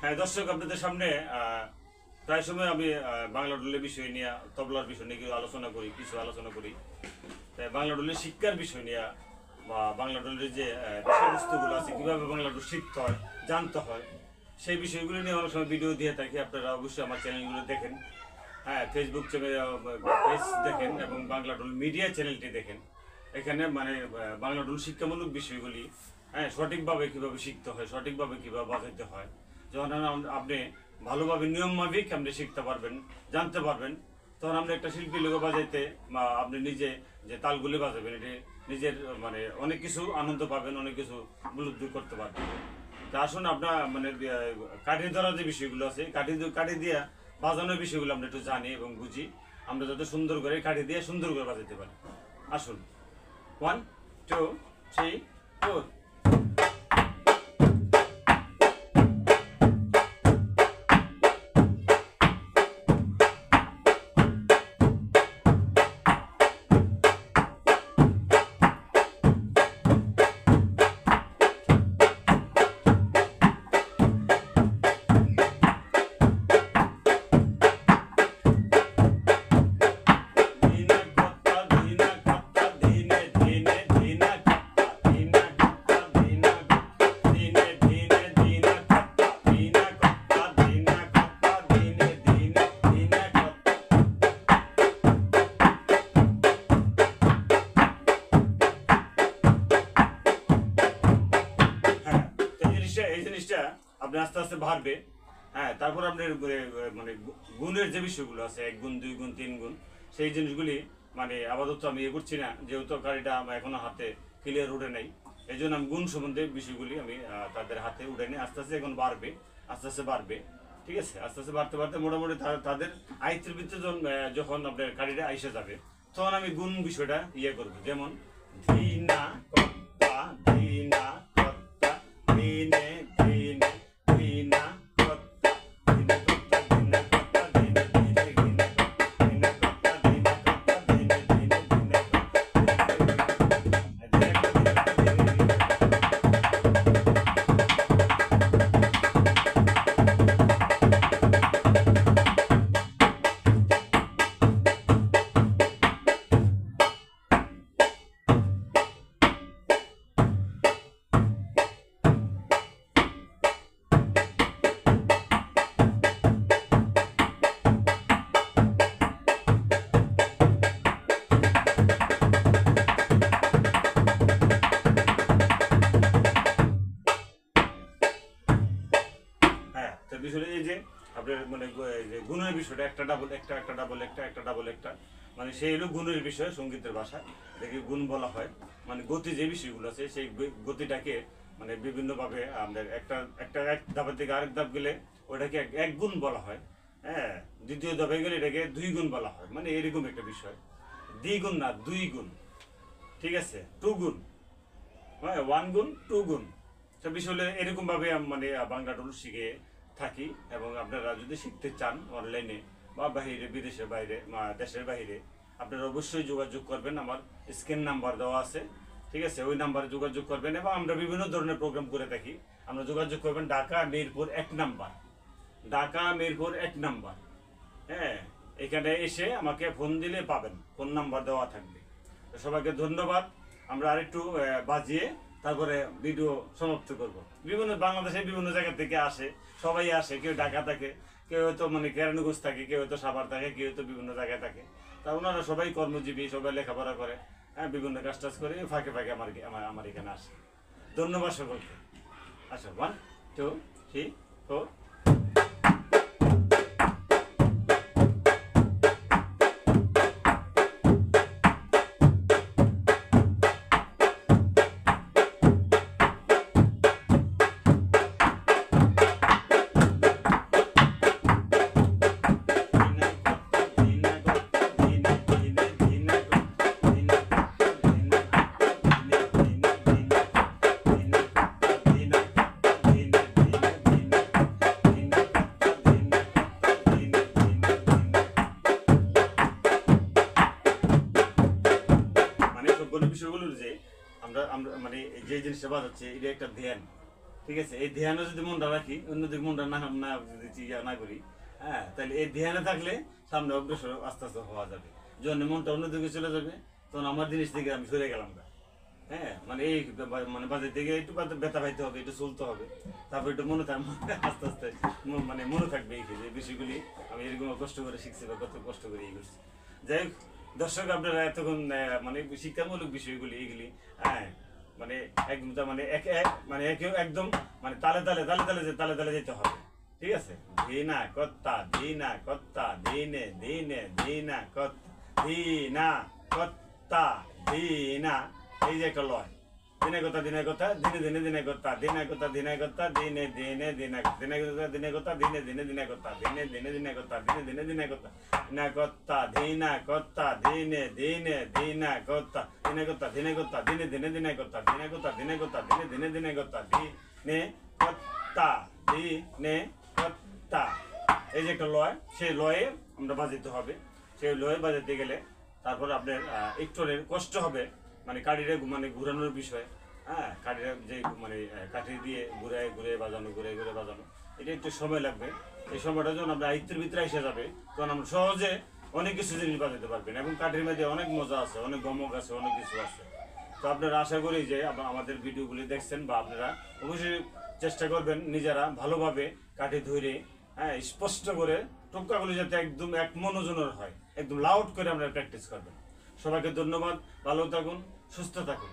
হ্যাঁ দর্শক, আপনাদের সামনে প্রায় সময় আমি বাংলা ডুলের বিষয় নিয়ে, তবলার বিষয় নিয়ে কিছু আলোচনা করি। তাই বাংলা ডুলের শিক্ষার বিষয় নিয়ে বা বাংলা ডুলের যে বিষয়বস্তুগুলো আছে, কীভাবে বাংলা ডুল শিখতে হয়, জানতে হয়, সেই বিষয়গুলো নিয়ে অনেক সময় ভিডিও দিয়ে থাকি। আপনারা অবশ্যই আমার চ্যানেলগুলো দেখেন, হ্যাঁ ফেসবুক পেজ দেখেন এবং বাংলা ডুল মিডিয়া চ্যানেলটি দেখেন। এখানে মানে বাংলা ডুল শিক্ষামূলক বিষয়গুলি, হ্যাঁ সঠিকভাবে কীভাবে শিখতে হয়, সঠিকভাবে কীভাবে বাজাইতে হয়, যখন আপনি ভালোভাবে নিয়ম মাফিক আপনি শিখতে পারবেন, জানতে পারবেন, তখন আপনি একটা শিল্পী লোক বাজাইতে বা আপনি নিজে যে তালগুলি বাজাবেন, এটি নিজের মানে অনেক কিছু আনন্দ পাবেন, অনেক কিছু উপলব্ধি করতে পারবেন। তা আসুন আপনার মানে কাঠি ধরার যে বিষয়গুলো আছে, কাঠি দিয়ে বাজানোর বিষয়গুলো আমরা একটু জানি এবং বুঝি, আমরা যাতে সুন্দর করে কাঠি দিয়ে সুন্দর করে বাজাতে পারি। আসুন, 1 2 3 4। এই জিনিসটা আপনি আস্তে আস্তে বাড়বে। হ্যাঁ, তারপর আপনার মানে গুণের যে বিষয়গুলো আছে, 1 গুণ 2 গুণ 3 গুণ, সেই জিনিসগুলি মানে আপাতত আমি করছি না, যেহেতু গাড়িটা আমার এখনো হাতে ক্লিয়ার উঠে নাই। এই জন্য আমি গুণ সম্বন্ধে বিষয়গুলি আমি তাদের হাতে উঠে নিই। আস্তে আস্তে এখন বাড়বে, আস্তে আস্তে বাড়বে। ঠিক আছে, আস্তে আস্তে বাড়তে বাড়তে মোটামুটি তাদের আয়ত্তের ভিতরে যখন আপনার গাড়িটা আইসে যাবে, তখন আমি গুণ বিষয়টা করবো। যেমন ধীনা কর্তা, ধীনা কর্তা, ধীনে ধীনে ধীনা কর্তা, ধীনে কর্তা, ধীনা কর্তা, ধীনে ধীনে ধীনা কর্তা, ধীনা কর্তা, ধীনা কর্তা, ধীনে ধীনে ধীনা বিষয়টা এই যে আপনার মানে গুণের বিষয়টা, একটা ডাবল একটা, একটা ডাবল একটা, একটা ডাবল একটা, মানে সেই হলো গুণের বিষয়। সঙ্গীতের ভাষায় এটাকে গুণ বলা হয়। মানে গতি যে বিষয়গুলো আছে, সেই গতিটাকে মানে বিভিন্নভাবে আমাদের এক ধাপের থেকে আরেক ধাপ গেলে ওটাকে 1 গুণ বলা হয়। হ্যাঁ, দ্বিতীয় ধাপে গেলে এটাকে 2 গুণ বলা হয়। মানে এরকম একটা বিষয়, দ্বিগুণ না 2 গুণ। ঠিক আছে, 2 গুণ, হ্যাঁ 1 গুণ 2 গুণ। সব বিষয় হলে এরকমভাবে মানে বাংলা ডুল শিখে থাকি। এবং আপনারা যদি শিখতে চান অনলাইনে বা বাহিরে, বিদেশের বাইরে, দেশের বাইরে, আপনারা অবশ্যই যোগাযোগ করবেন। আমার স্ক্রিন নাম্বার দেওয়া আছে, ঠিক আছে, ওই নাম্বারে যোগাযোগ করবেন। এবং আমরা বিভিন্ন ধরনের প্রোগ্রাম করে থাকি। আমরা যোগাযোগ করবেন ঢাকা মিরপুর 1 নাম্বার, ঢাকা মিরপুর 1 নাম্বার। হ্যাঁ, এখানে এসে আমাকে ফোন দিলে পাবেন, ফোন নাম্বার দেওয়া থাকবে। তো সবাইকে ধন্যবাদ। আমরা আরেকটু বাজিয়ে তারপরে ভিডিও সমাপ্ত করব। বাংলাদেশের বিভিন্ন জায়গা থেকে আসে, সবাই আসে, কেউ ঢাকা থাকে, কেউ হয়তো মানে কেরানীগঞ্জ থাকে, কেউ হয়তো সাভার থাকে, কেউ হয়তো বিভিন্ন জায়গায় থাকে। তা ওনারা সবাই কর্মজীবী, সবাই লেখাপড়া করে, হ্যাঁ বিভিন্ন কাজ টাজ করে, ফাঁকে ফাঁকে আমার এখানে আসে। ধন্যবাদ সকলকে। আচ্ছা, 1 2 3 4। বিষয়গুলো যে আমরা আমরা মানে যে জিনিসটা বাজাচ্ছে, এটা একটা ধ্যান। ঠিক আছে, এই ধ্যানে যদি মনটা রাখি, অন্যদিকে মনটা না না যদি ইয়া না করি, হ্যাঁ, তাহলে এই ধ্যানে থাকলে সামনে অগ্রসর আস্তে আস্তে হওয়া যাবে। যখন মনটা অন্যদিকে চলে যাবে তখন আমার জিনিস থেকে আমি সরে গেলাম না। হ্যাঁ, মানে এই মানে বাজার থেকে একটু ব্যথা পাইতে হবে, একটু চলতে হবে, তারপর একটু মনে থাকবে, আস্তে আস্তে মানে মনে থাকবে এই যে বিষয়গুলি আমি এরকম কষ্ট করে শিখছি বা কত কষ্ট করে এই করছি। যাই হোক দর্শক, আপনারা এতক্ষণ মানে শিক্ষামূলক বিষয়গুলি এইগুলি, হ্যাঁ, মানে একদম তার মানে মানে একে একদম মানে তালে তালে তালে তালে তালে তালে যেতে হবে। ঠিক আছে, ধীনা কত্তা ধীনা কত্তা ধীনে ধীনে ধীনা কত ধীনা কত্তা ধীনা, এই যে একটা লয়, দিনে কথা দিনে কথা দিনে দিনে দিনে কথা দিনে কথা দিনে কথা দিনে দিনে দিনে দিনে কথা দিনে কথা দিনে দিনে দিনে কথা দিনে দিনে দিনে কথা দিনে দিনে দিনে কথা দিনে কথা দিনা কথা দিনে দিনে দিনা কথা দিনে কথা দিনে কথা দিনে দিনে দিনে কথা দিনে কথা দিনে কথা দিনে দিনে দিনে কথা দিনে কথা দিনে কথা, এই যে একটা লয়, সেই লয়ে আমরা বাজাতে হবে। সেই লয়ে বাজাতে গেলে তারপর আপনার একটু কষ্ট হবে, মানে কাঠিটা মানে ঘুরানোর বিষয়। হ্যাঁ, কাঠিটা যে মানে কাঠি দিয়ে ঘুরে ঘুরে বাজানো, ঘুরে ঘুরে বাজানো, এটা একটু সময় লাগবে। এই সময়টা যখন আপনার আয়ত্তের ভিতরে এসে যাবে তখন আমরা সহজে অনেক কিছু জিনিস বাজাতে পারবেন। এবং কাঠির মধ্যে অনেক মজা আছে, অনেক গমক আছে, অনেক কিছু আছে। তো আপনারা আশা করি যে আমাদের ভিডিওগুলি দেখছেন বা আপনারা অবশ্যই চেষ্টা করবেন নিজেরা ভালোভাবে কাঠি ধরে, হ্যাঁ, স্পষ্ট করে টোক্কাগুলি যাতে একদম এক মনোজনের হয়, একদম লাউড করে আমরা প্র্যাকটিস করবেন। সবাইকে ধন্যবাদ, ভালো থাকুন, সুস্থ থাকুন।